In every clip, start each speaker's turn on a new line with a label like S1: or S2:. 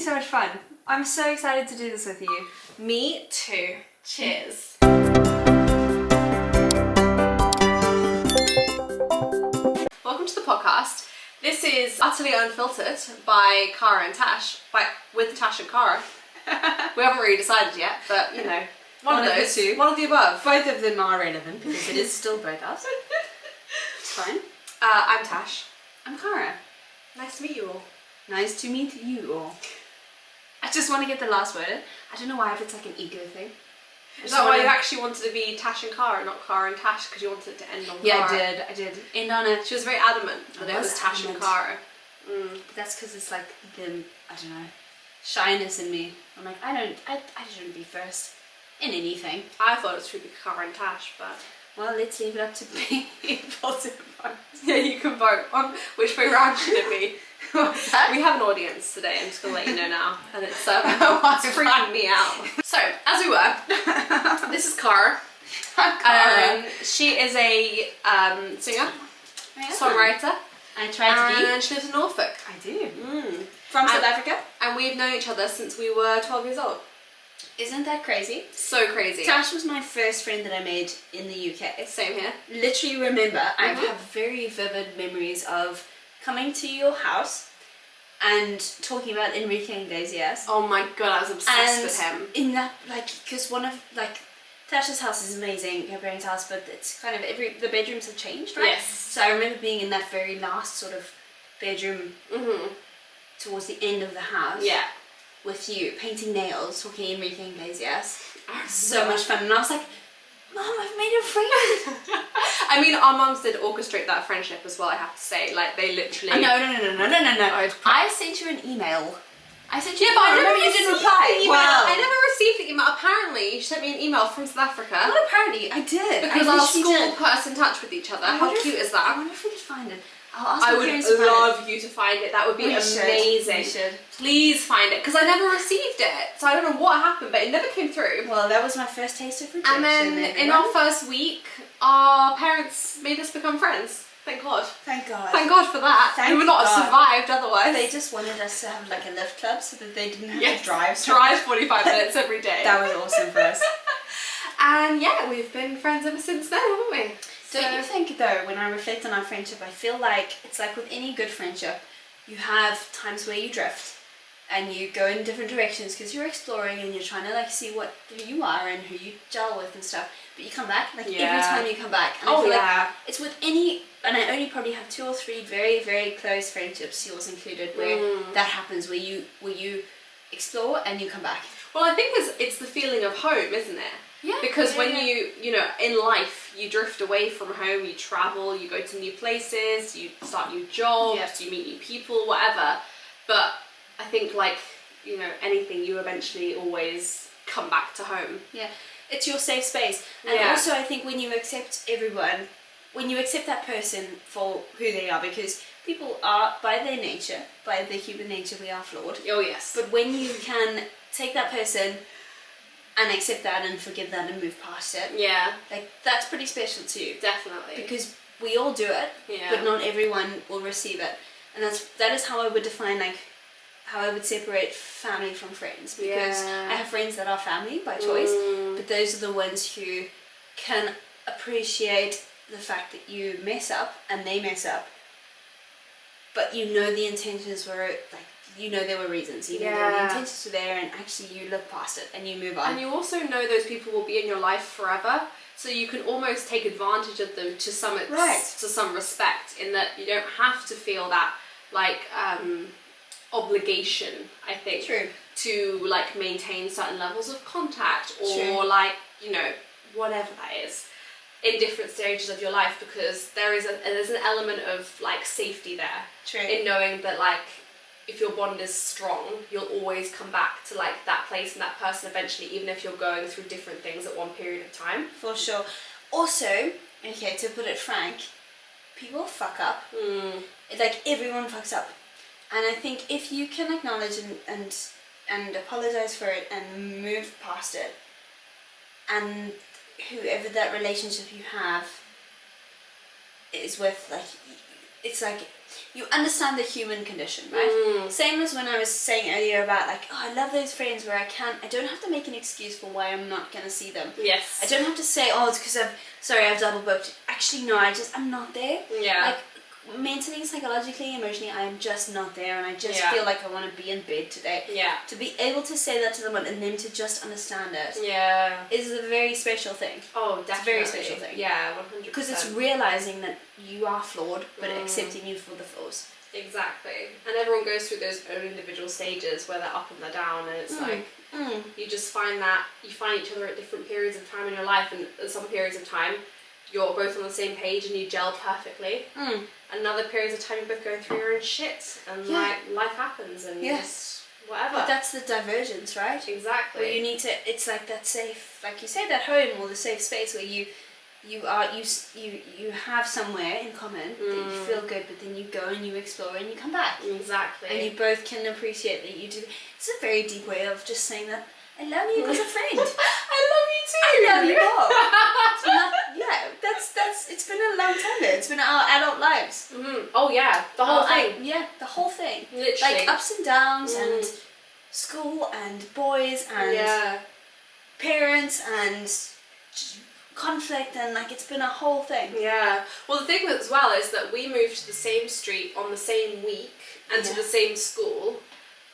S1: so much fun. I'm so excited to do this with you.
S2: Me too. Cheers. Welcome to the podcast. This is Utterly Unfiltered by Cara and Tash, with Tash and Cara. We haven't really decided yet, but you know, one of those,
S1: the two.
S2: One of the above.
S1: Both of them are relevant because it is still both us. It's fine.
S2: I'm Tash.
S1: I'm Cara.
S2: Nice to meet you all.
S1: Nice to meet you all. I just want to get the last word in. I don't know why, if it's like an ego thing.
S2: Is that why you actually wanted to be Tash and Cara, not Cara and Tash, because you wanted it to end on
S1: Yeah,
S2: Cara?
S1: I did. End on it.
S2: She was very adamant that it was Tash and Cara.
S1: But that's because it's like the, I don't know, shyness in me. I'm like, I shouldn't be first in anything.
S2: I thought it should be Cara and Tash, but...
S1: Well, let's leave it up to people to vote.
S2: Yeah, you can vote on which way round should it be.
S1: What's that?
S2: We have an audience today, I'm just going to let you know now. And it's freaking me out. So, as we were, this is Cara. She is a singer, songwriter.
S1: I try to be.
S2: And she lives in Norfolk.
S1: I do.
S2: From
S1: South Africa.
S2: And we've known each other since we were 12 years old.
S1: Isn't that crazy?
S2: So crazy.
S1: Tash was my first friend that I made in the UK.
S2: Same here.
S1: Literally remember, I have very vivid memories of coming to your house and talking about Enrique Iglesias.
S2: Oh my god, I was obsessed with him.
S1: In that, like, because one of, like, Tash's house is amazing, her parents' house, but it's kind of the bedrooms have changed, right?
S2: Yes.
S1: So I remember being in that very last sort of bedroom towards the end of the house.
S2: Yeah.
S1: With you, painting nails, talking Enrique Iglesias. So much fun. And I was like, Mom, I've made a friend.
S2: I mean, our mums did orchestrate that friendship as well, I have to say. Like, they literally...
S1: No. I sent you an email. I sent you
S2: but I never
S1: you didn't reply.
S2: Well, I never received the email. Apparently, you sent me an email from South Africa.
S1: Well, apparently, I did.
S2: Because our school put us in touch with each other. How cute is that?
S1: I wonder if we could find it. I'll ask
S2: I
S1: my
S2: would
S1: parents to find
S2: love you to find it. That would be amazing.
S1: We should.
S2: Please find it, because I never received it. So I don't know what happened, but it never came through.
S1: Well, that was my first taste of rejection.
S2: And then in our first week, our parents made us become friends. Thank God.
S1: Thank God.
S2: Thank God for that.
S1: Thank
S2: we would not
S1: God.
S2: have survived otherwise.
S1: They just wanted us to have like a lift club so that they didn't have to drive.
S2: Drive 45 minutes every day.
S1: That was awesome for us.
S2: And yeah, we've been friends ever since then, haven't we?
S1: Don't you think though, when I reflect on our friendship, I feel like it's like with any good friendship, you have times where you drift and you go in different directions because you're exploring and you're trying to like see who you are and who you gel with and stuff. But you come back, like every time you come back. And I feel like it's with any, and I only probably have 2 or 3 very, very close friendships, yours included, where that happens, where you explore and you come back.
S2: Well, I think it's the feeling of home, isn't it?
S1: Yeah.
S2: Because when you know, in life, you drift away from home, you travel, you go to new places, you start new jobs, you meet new people, whatever. But I think, like, you know, anything, you eventually always come back to home.
S1: Yeah. It's your safe space. And also I think when you accept everyone, when you accept that person for who they are, because people are, by their nature, by their human nature, we are flawed.
S2: Oh, yes.
S1: But when you can take that person and accept that and forgive that and move past it.
S2: Yeah.
S1: Like, that's pretty special too.
S2: Definitely.
S1: Because we all do it, but not everyone will receive it. And that is how I would define, like, how I would separate family from friends. Because I have friends that are family by choice, but those are the ones who can appreciate the fact that you mess up and they mess up, but you know the intentions were, like, you know there were reasons, you know the intentions were there, and actually you look past it and you move on.
S2: And you also know those people will be in your life forever, so you can almost take advantage of them to some respect, in that you don't have to feel that, like, obligation, I think, to, like, maintain certain levels of contact, or like, you know, whatever that is, in different stages of your life, because there's an element of, like, safety there, in knowing that, like, if your bond is strong, you'll always come back to, like, that place and that person eventually, even if you're going through different things at one period of time.
S1: For sure. Also, okay, to put it frank, people fuck up. Like, everyone fucks up. And I think if you can acknowledge and apologize for it and move past it, and whoever that relationship you have is with, like, it's like you understand the human condition, right? Same as when I was saying earlier about like, oh, I love those friends where I don't have to make an excuse for why I'm not going to see them.
S2: Yes.
S1: I don't have to say, oh, it's because I've double booked. Actually, no, I'm not there.
S2: Yeah.
S1: Like, mentally, psychologically, emotionally, I am just not there, and I just feel like I want to be in bed today.
S2: Yeah.
S1: To be able to say that to someone and them to just understand it.
S2: Yeah.
S1: Is a very special thing.
S2: Oh, definitely.
S1: It's a very special thing.
S2: Yeah, 100%.
S1: Because it's realizing that you are flawed, but accepting you for the flaws.
S2: Exactly. And everyone goes through those own individual stages where they're up and they're down, and it's like you just find that you find each other at different periods of time in your life, and at some periods of time you're both on the same page and you gel perfectly. And other periods of time you're both going through your own shit, and like life happens, and just whatever. But
S1: that's the divergence, right?
S2: Exactly.
S1: Where you need to, it's like that safe, like you say, that home or the safe space where you have somewhere in common that you feel good, but then you go and you explore and you come back.
S2: Exactly.
S1: And you both can appreciate that you do. It's a very deep way of just saying that I love you as a friend.
S2: I love you too.
S1: I love you more. It's been a long time though. It's been our adult lives.
S2: Oh yeah, the whole thing.
S1: The whole thing.
S2: Literally.
S1: Like ups and downs and school and boys and parents and conflict, and like it's been a whole thing.
S2: Yeah. Well, the thing as well is that we moved to the same street on the same week and to the same school,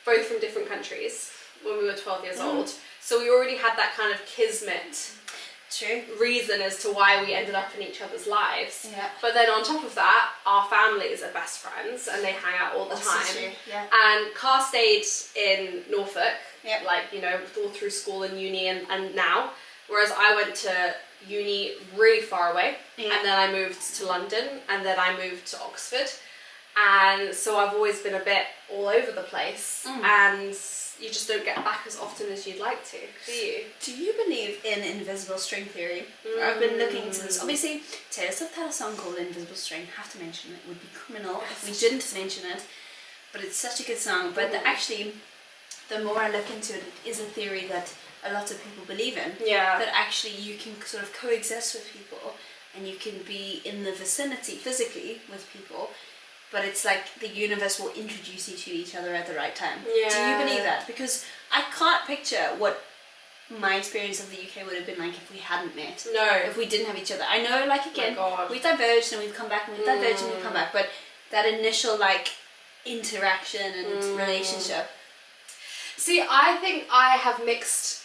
S2: both from different countries, when we were 12 years old. So we already had that kind of kismet reason as to why we ended up in each other's lives.
S1: Yeah.
S2: But then on top of that, our families are best friends and they hang out all the time.
S1: Yeah.
S2: And Car stayed in Norfolk,
S1: Yep.
S2: like, you know, all through school and uni and now. Whereas I went to uni really far away, and then I moved to London, and then I moved to Oxford. And so I've always been a bit all over the place, and you just don't get back as often as you'd like to, do you?
S1: Do you believe in invisible string theory? I've been looking into this. Obviously, Taylor Swift had a song called Invisible String. Have to mention it. It would be criminal if we didn't mention it. But it's such a good song. But actually, the more I look into it, it is a theory that a lot of people believe in.
S2: Yeah.
S1: That actually you can sort of coexist with people, and you can be in the vicinity physically with people, but it's like the universe will introduce you to each other at the right time.
S2: Yeah.
S1: Do you believe that? Because I can't picture what my experience of the UK would have been like if we hadn't met.
S2: No.
S1: If we didn't have each other. I know, like, again, we've diverged and we've come back and we've diverged and we've come back, but that initial, like, interaction and relationship.
S2: See, I think I have mixed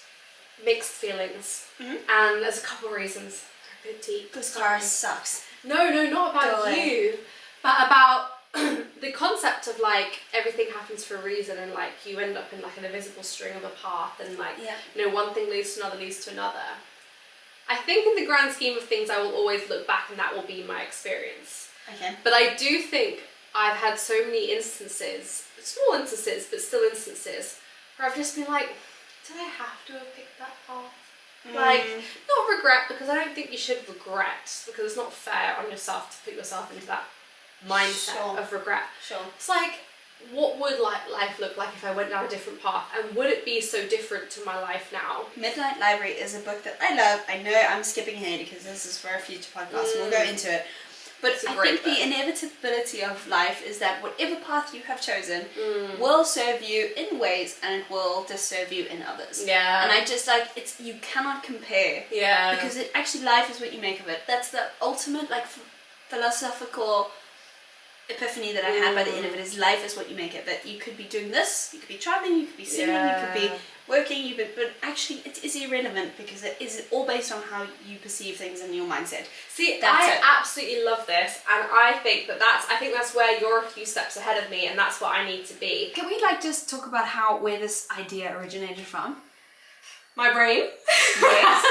S2: feelings, and there's a couple of reasons. They're a bit deep.
S1: This car sucks.
S2: No, not about you, but about the concept of like everything happens for a reason, and like you end up in like an invisible string of a path, and like you know, one thing leads to another leads to another. I think in the grand scheme of things, I will always look back, and that will be my experience.
S1: Okay.
S2: But I do think I've had so many instances, small instances, but still instances, where I've just been like, did I have to have picked that path? Like, not regret, because I don't think you should regret, because it's not fair on yourself to put yourself into that mindset of regret.
S1: Sure.
S2: It's like, what would life look like if I went down a different path, and would it be so different to my life now?
S1: Midnight Library is a book that I love. I know I'm skipping ahead because this is for a future podcast. We'll go into it. But I think the inevitability of life is that whatever path you have chosen will serve you in ways, and it will disserve you in others.
S2: Yeah.
S1: And I just like, it's, you cannot compare.
S2: Yeah.
S1: Because it actually, life is what you make of it. That's the ultimate like philosophical epiphany that I had by the end of it, is life is what you make it. That you could be doing this, you could be traveling, you could be singing, you could be working, but actually it is irrelevant, because it is all based on how you perceive things in your mindset.
S2: See, I absolutely love this, and I think that's where you're a few steps ahead of me, and that's what I need to be.
S1: Can we like just talk about where this idea originated from?
S2: My brain.
S1: Yes.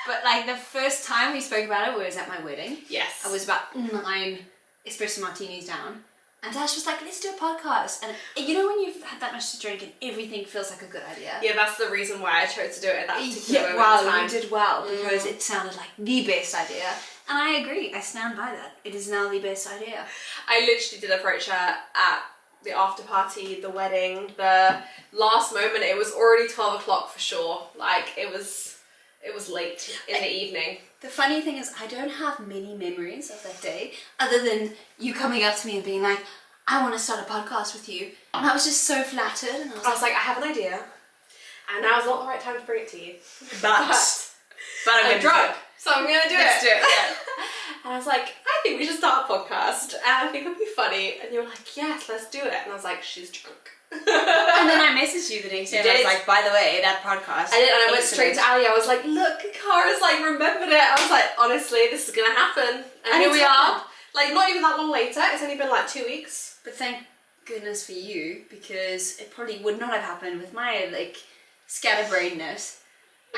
S1: But like the first time we spoke about it was at my wedding.
S2: Yes.
S1: I was about 9 espresso martinis down, and Tash was like, let's do a podcast. And you know when you've had that much to drink and everything feels like a good idea?
S2: Yeah, that's the reason why I chose to do it at that particular moment in time.
S1: You did well, because it sounded like the best idea. And I agree, I stand by that. It is now the best idea. I
S2: literally did approach her at the after party, the wedding, the last moment. It was already 12 o'clock for sure. Like, it was late in the evening.
S1: The funny thing is, I don't have many memories of that day, other than you coming up to me and being like, I want to start a podcast with you. And I was just so flattered. And
S2: I was like, I have an idea. And now's not the right time to bring it to you. But I'm drunk, so I'm going to do it.
S1: Let's do it, yeah.
S2: And I was like, I think we should start a podcast. And I think it'll be funny. And you were like, yes, let's do it. And I was like, she's drunk.
S1: And then I messaged you the next day and I was like, by the way, that podcast.
S2: I did, and I went straight to Ali. I was like, look, Cara's like remembered it. I was like, honestly, this is going to happen. And here we are. Like, not even that long later. It's only been like 2 weeks.
S1: But thank goodness for you, because it probably would not have happened with my, like, scatterbrainedness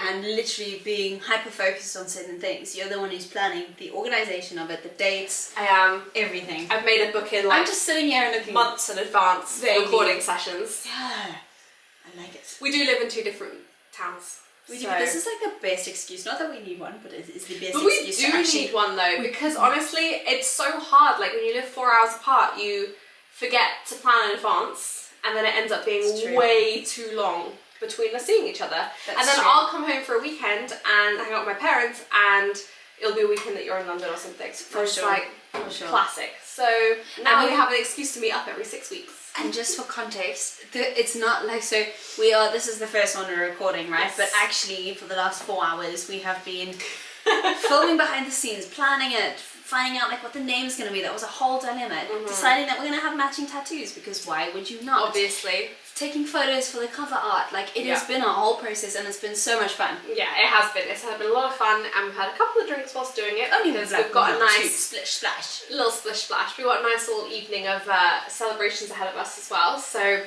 S1: and literally being hyper-focused on certain things. You're the one who's planning the organisation of it, the dates.
S2: I am.
S1: Everything.
S2: I've made a booking, like,
S1: I'm just sitting here and looking
S2: months in advance for recording sessions.
S1: Yeah. I like it.
S2: We do live in 2 different towns.
S1: We do, but this is like the best excuse. Not that we need one, but it's the best excuse.
S2: But we do need one though, because honestly, it's so hard. Like when you live 4 hours apart, you forget to plan in advance, and then it ends up being way too long between us seeing each other. And then I'll come home for a weekend and hang out with my parents, and it'll be a weekend that you're in London or something.
S1: For
S2: it's
S1: sure.
S2: like classic. So now we have an excuse to meet up every 6 weeks.
S1: And just for context, it's not like, so we are, this is the first one we're recording, right? Yes. But actually for the last 4 hours we have been filming behind the scenes, planning it, finding out like what the name's going to be. That was a whole dilemma. Deciding that we're going to have matching tattoos, because why would you not?
S2: Obviously.
S1: Taking photos for the cover art, like it has been a whole process, and it's been so much fun.
S2: Yeah, it has been. It's been a lot of fun, and we've had a couple of drinks whilst doing it.
S1: Because
S2: we've got a nice
S1: splish splash.
S2: Little splish splash. We've got a nice little evening of celebrations ahead of us as well. So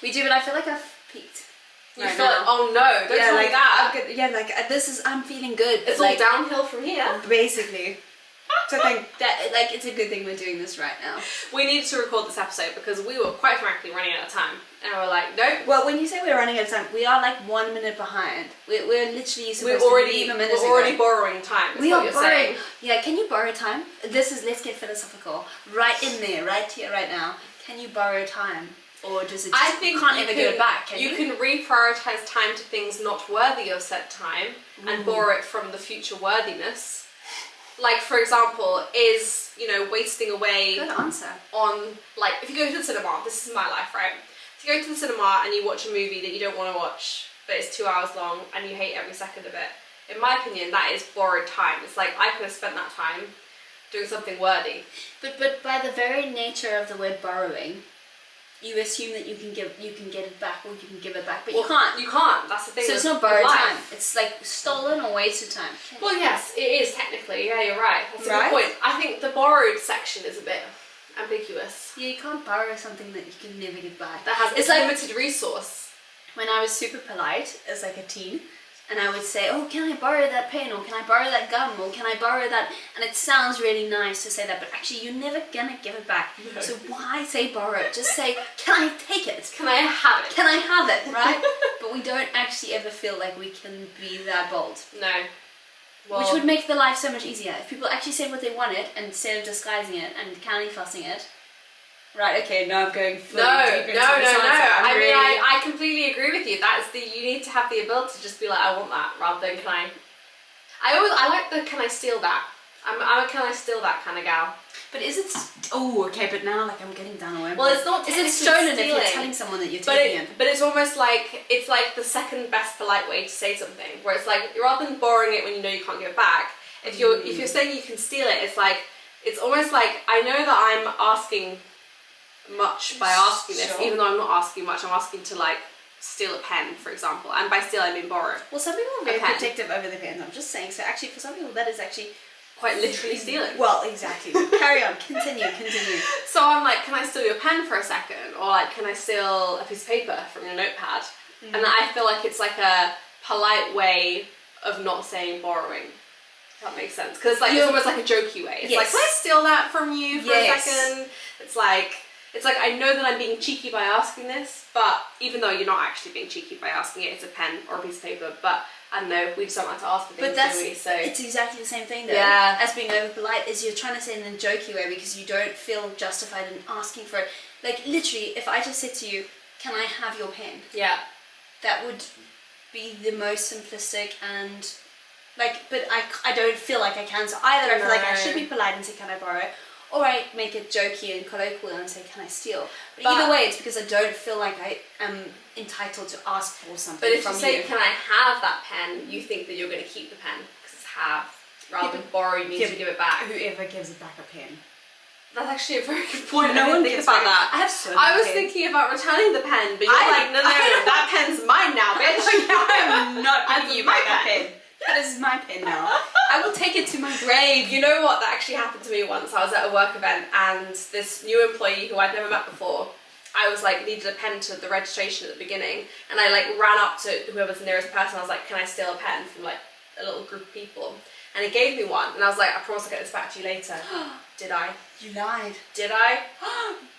S1: we do, but I feel like I've peaked.
S2: You feel like, oh no, don't tell me that.
S1: I'm feeling good.
S2: It's all downhill from here.
S1: Basically. So I think that, like, it's a good thing we're doing this right now.
S2: We needed to record this episode because we were quite frankly running out of time. And we're like, nope.
S1: Well, when you say we're running out of time, we are like 1 minute behind. We're literally supposed to leave a minute ago.
S2: We're already borrowing time, is what you're saying.
S1: Yeah, can you borrow time? Let's get philosophical. Right in there, right here, right now. Can you borrow time? Or does it just, you can't ever give it back, can you?
S2: You can reprioritise time to things not worthy of said time and borrow it from the future worthiness. Like, for example, is, wasting away...
S1: Good answer.
S2: On, like, if you go to the cinema, this is my life, right? If you go to the cinema and you watch a movie that you don't want to watch, but it's 2 hours long and you hate every second of it, in my opinion, that is borrowed time. It's like, I could have spent that time doing something worthy.
S1: But by the very nature of the word borrowing, you assume that you can get it back, or you can give it back, but you can't.
S2: You can't. That's the thing.
S1: So it's not borrowed time. It's like stolen or wasted time.
S2: Well, yes, it is technically. Yeah, you're right. That's a good point. I think the borrowed section is a bit ambiguous.
S1: Yeah, you can't borrow something that you can never give back.
S2: That has a limited resource.
S1: When I was super polite as like a teen, and I would say, oh, can I borrow that pen, or can I borrow that gum, or can I borrow that? And it sounds really nice to say that, but actually you're never gonna give it back. No. So why say borrow it? Just say, can I take it?
S2: Can I have it?
S1: Can I have it, right? But we don't actually ever feel like we can be that bold.
S2: No. Well,
S1: which would make the life so much easier. If people actually said what they wanted, instead of disguising it and candy flossing it. Right, okay, now I'm going deep into the
S2: No. I completely agree with you. You need to have the ability to just be like, I want that, rather than I like the can I steal that. I'm a can I steal that kind of gal.
S1: But is it, but now like I'm getting down away.
S2: Well, it's not
S1: Is it stolen if you're telling someone that you're taking it?
S2: But it's almost like, it's like the second best polite way to say something, where it's like, rather than borrowing it when you know you can't give it back, if you're saying you can steal it, it's almost like, I know that I'm asking much by asking this, even though I'm not asking much. I'm asking to like steal a pen, for example, and by steal I mean borrow.
S1: Well, some people are very protective over the pens. I'm just saying. So actually, for some people, that is actually
S2: quite literally stealing.
S1: Well, exactly. Carry on. Continue.
S2: So I'm like, can I steal your pen for a second, or like, can I steal a piece of paper from your notepad? And I feel like it's like a polite way of not saying borrowing. If that makes sense, because like it's almost like a jokey way. It's like, can I steal that from you for a second? It's like, I know that I'm being cheeky by asking this, but even though you're not actually being cheeky by asking it, it's a pen or a piece of paper, but I don't know, we just don't like to ask for things, do we? So
S1: it's exactly the same thing though.
S2: Yeah.
S1: As being over polite is you're trying to say it in a jokey way because you don't feel justified in asking for it. Like literally, if I just said to you, can I have your pen?
S2: Yeah.
S1: That would be the most simplistic and like, but I don't feel like I can, so either I feel like I should be polite and say, can I borrow it? or I make it jokey and colloquial and say, can I steal? But either way, it's because I don't feel like I am entitled to ask for something from you.
S2: But if you say, can I have that pen, you think that you're going to keep the pen because it's have, rather than borrow means you give it back.
S3: Whoever gives it back a pen.
S2: That's actually a very good point.
S3: No one thinks about that.
S2: I was thinking about returning the pen, but you're like, no, that pen's mine now, bitch.
S3: I'm not giving you back that pen. That is my pen now. I will take it to my grave.
S2: You know what? That actually happened to me once. I was at a work event and this new employee who I'd never met before, I was like, needed a pen to the registration at the beginning, and I like ran up to whoever's the nearest person. I was like, can I steal a pen from like a little group of people? And he gave me one, and I was like, I promise I'll get this back to you later. Did I?
S1: You lied.
S2: Did I?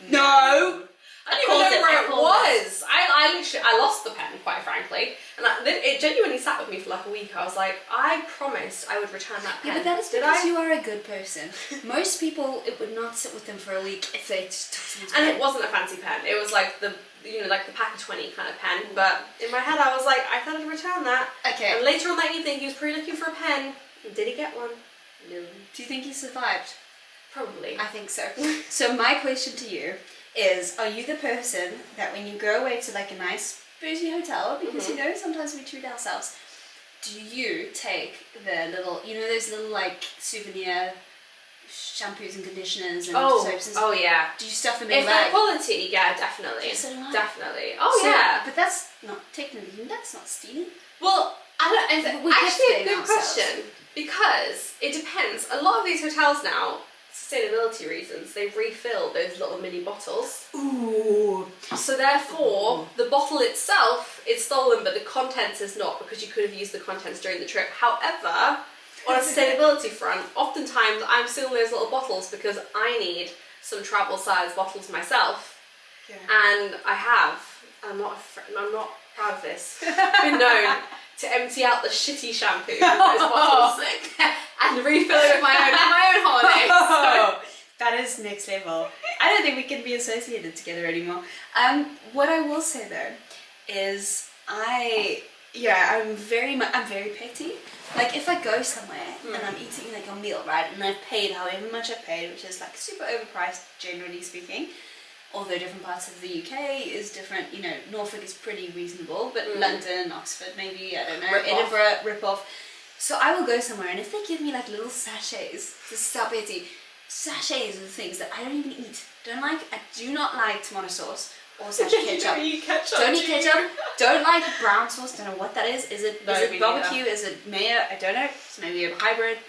S3: No!
S2: I didn't even know where it was. I literally, I lost the pen, quite frankly. And it genuinely sat with me for like a week. I was like, I promised I would return that pen.
S1: Yeah, but that is because you are a good person. Most people, it would not sit with them for a week if they just took someone's pen.
S2: And it wasn't a fancy pen. It was like the, you know, like the pack of 20 kind of pen. But in my head, I was like, I thought I'd return that.
S1: Okay.
S2: And later on that evening, he was probably looking for a pen. And did he get one? No.
S1: Do you think he survived?
S2: Probably.
S1: I think so. So my question to you is, are you the person that when you go away to like a nice bougie hotel, because you know sometimes we treat ourselves, do you take the little, you know those little like souvenir shampoos and conditioners and soaps and stuff?
S2: Oh yeah.
S1: Do you stuff them in
S2: if
S1: a bag?
S2: they're quality, yeah, definitely.
S1: So do I.
S2: Definitely. Oh yeah.
S1: But that's not technically, that's not stealing.
S2: Well, I don't.
S1: We're
S2: Actually, a
S1: gifting
S2: good
S1: ourselves.
S2: question, because it depends. A lot of these hotels now, sustainability reasons, they refill those little mini bottles.
S3: Ooh.
S2: So therefore, the bottle itself is stolen, but the contents is not, because you could have used the contents during the trip. However, on a sustainability front, oftentimes I'm stealing those little bottles because I need some travel-size bottles myself, and I have. I'm not proud of this. Been known to empty out the shitty shampoo in those bottles and refill it with my own holidays.
S3: Oh, that is next level. I don't think we can be associated together anymore.
S1: What I will say though is I'm very petty. Like if I go somewhere and I'm eating like a meal, right, and I've paid however much I've paid, which is like super overpriced generally speaking, although different parts of the UK is different, you know, Norfolk is pretty reasonable, but London, Oxford maybe, I don't know, Edinburgh, rip-off. So I will go somewhere, and if they give me like little sachets, this is so petty, sachets of things that I don't even eat, I do not like tomato sauce or ketchup.
S2: Don't eat ketchup.
S1: Don't eat ketchup. Don't like brown sauce, don't know what that is. Is it barbecue, is it mayo, I don't know, it's maybe a hybrid,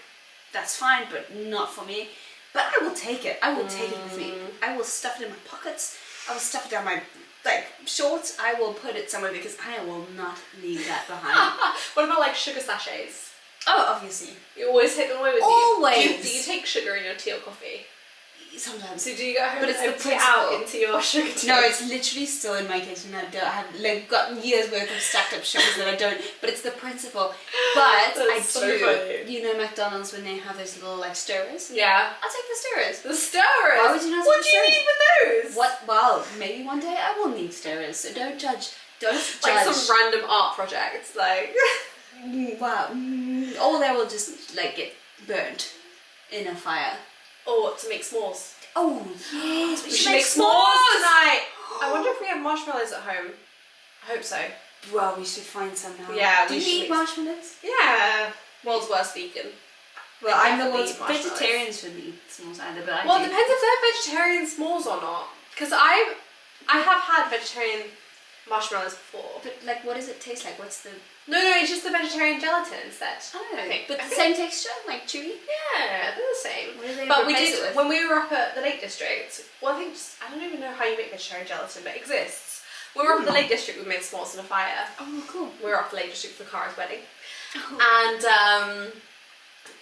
S1: that's fine, but not for me. But I will take it. I will take it with me. I will stuff it in my pockets. I will stuff it down my shorts. I will put it somewhere because I will not leave that behind.
S2: What about like sugar sachets?
S1: Oh, obviously.
S2: You always take them away with
S1: Always.
S2: you. Do you take sugar in your tea or coffee?
S1: Sometimes.
S2: So do you go home
S1: But it's
S2: and
S1: the
S2: empty it out into your sugar tea?
S1: No, it's literally still in my kitchen. I have like gotten years worth of stacked up sugars that I don't. But it's the principle. But I
S2: so
S1: do.
S2: funny.
S1: You know McDonald's when they have those little like stirrers?
S2: Yeah.
S1: I'll take the stirrers.
S2: The stirrers?
S1: Why would you not
S2: What
S1: take
S2: do you
S1: the
S2: need with those?
S1: What? Well, maybe one day I will need stirrers. So don't judge. Don't judge.
S2: Like some random art project, like.
S1: Wow. Or they will just like get burnt in a fire.
S2: Or to make s'mores.
S1: Oh yes,
S2: We should make s'mores tonight. I wonder if we have marshmallows at home. I hope so.
S1: Well, we should find some now.
S2: Yeah,
S1: Do
S2: we
S1: you
S2: should
S1: eat marshmallows?
S2: Yeah. World's worst vegan.
S1: Well,
S2: I
S1: I'm the
S2: definitely
S1: world's
S2: eat marshmallows.
S1: vegetarians shouldn't eat s'mores either, but I
S2: Well,
S1: do.
S2: it depends if they're vegetarian s'mores or not. Because I have had vegetarian marshmallows before.
S1: But like, what does it taste like? What's the?
S2: No, it's just the vegetarian gelatin instead. I think.
S1: But the same texture, like chewy.
S2: Yeah, they're the same.
S1: What do they
S2: But we
S1: replace it
S2: did
S1: with?
S2: when we were up at the Lake District. Well, I don't even know how you make vegetarian gelatin, but it exists. When we were up at the Lake District, we made s'mores in a fire.
S1: Oh, cool.
S2: We were up at the Lake District for Cara's wedding,
S1: Oh.
S2: and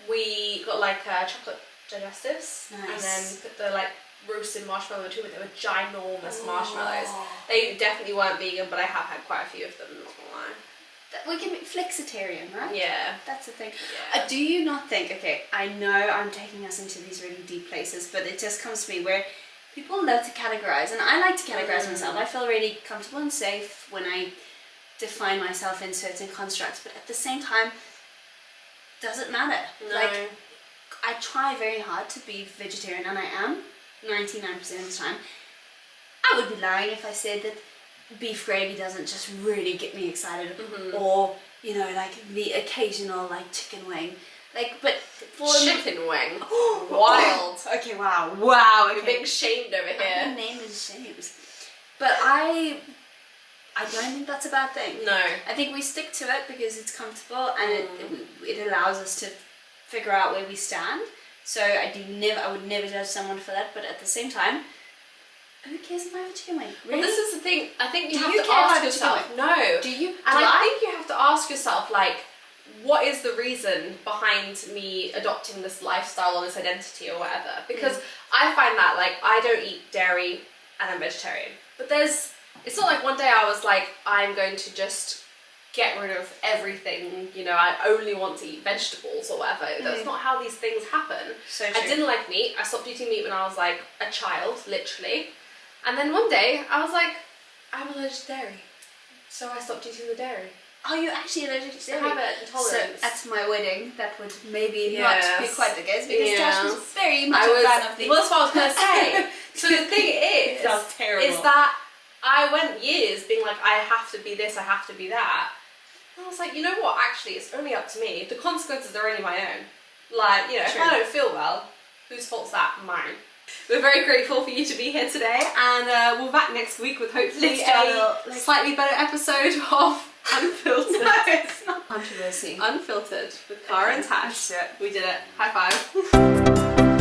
S2: we got like chocolate digestives,
S1: Nice.
S2: and then put the like roasted marshmallow too. But they were ginormous marshmallows. They definitely weren't vegan, but I have had quite a few of them. Not gonna lie.
S1: We can make flexitarian, right?
S2: Yeah.
S1: That's the thing.
S2: Yeah.
S1: Do you not think, okay, I know I'm taking us into these really deep places, but it just comes to me where people love to categorize, and I like to categorize myself. I feel really comfortable and safe when I define myself in certain constructs, but at the same time, does it matter?
S2: No.
S1: Like, I try very hard to be vegetarian, and I am 99% of the time. I would be lying if I said that beef gravy doesn't just really get me excited, or you know, like the occasional like chicken wing. Like, but for
S2: chicken wing, wild.
S1: Okay, wow.
S2: You're being shamed over here.
S1: My name is shames, but I don't think that's a bad thing.
S2: No,
S1: I think we stick to it because it's comfortable and it allows us to figure out where we stand. So I would never judge someone for that. But at the same time, who cares if I have a chicken wing? Really?
S2: Well, this is the thing. I think you
S1: Do
S2: have
S1: you
S2: to
S1: care
S2: ask
S1: about
S2: yourself.
S1: chicken
S2: No.
S1: Do you?
S2: And I think you have to ask yourself, like, what is the reason behind me adopting this lifestyle or this identity or whatever? Because I find that, like, I don't eat dairy and I'm vegetarian. But it's not like one day I was like, I'm going to just get rid of everything, you know, I only want to eat vegetables or whatever. That's not how these things happen.
S1: So true.
S2: I didn't like meat. I stopped eating meat when I was like a child, literally. And then one day I was like, I'm allergic to dairy. So I stopped eating the dairy.
S1: Are you actually allergic to dairy?
S2: I have an intolerance.
S1: So at my wedding, that would maybe not be quite the case because Tash was very much
S2: a
S1: fan of the...
S2: Well, that's what I was going to say. So the thing is,
S1: That's terrible.
S2: is that I went years being like, I have to be this, I have to be that. And I was like, you know what, actually, it's only up to me. The consequences are only my own. Like, you know, if I don't feel well, whose fault's that? Mine. We're very grateful for you to be here today, and we'll be back next week with hopefully a slightly better episode of Unfiltered.
S1: No, it's not controversy.
S2: Unfiltered with Cara and Tash. We did it. High five.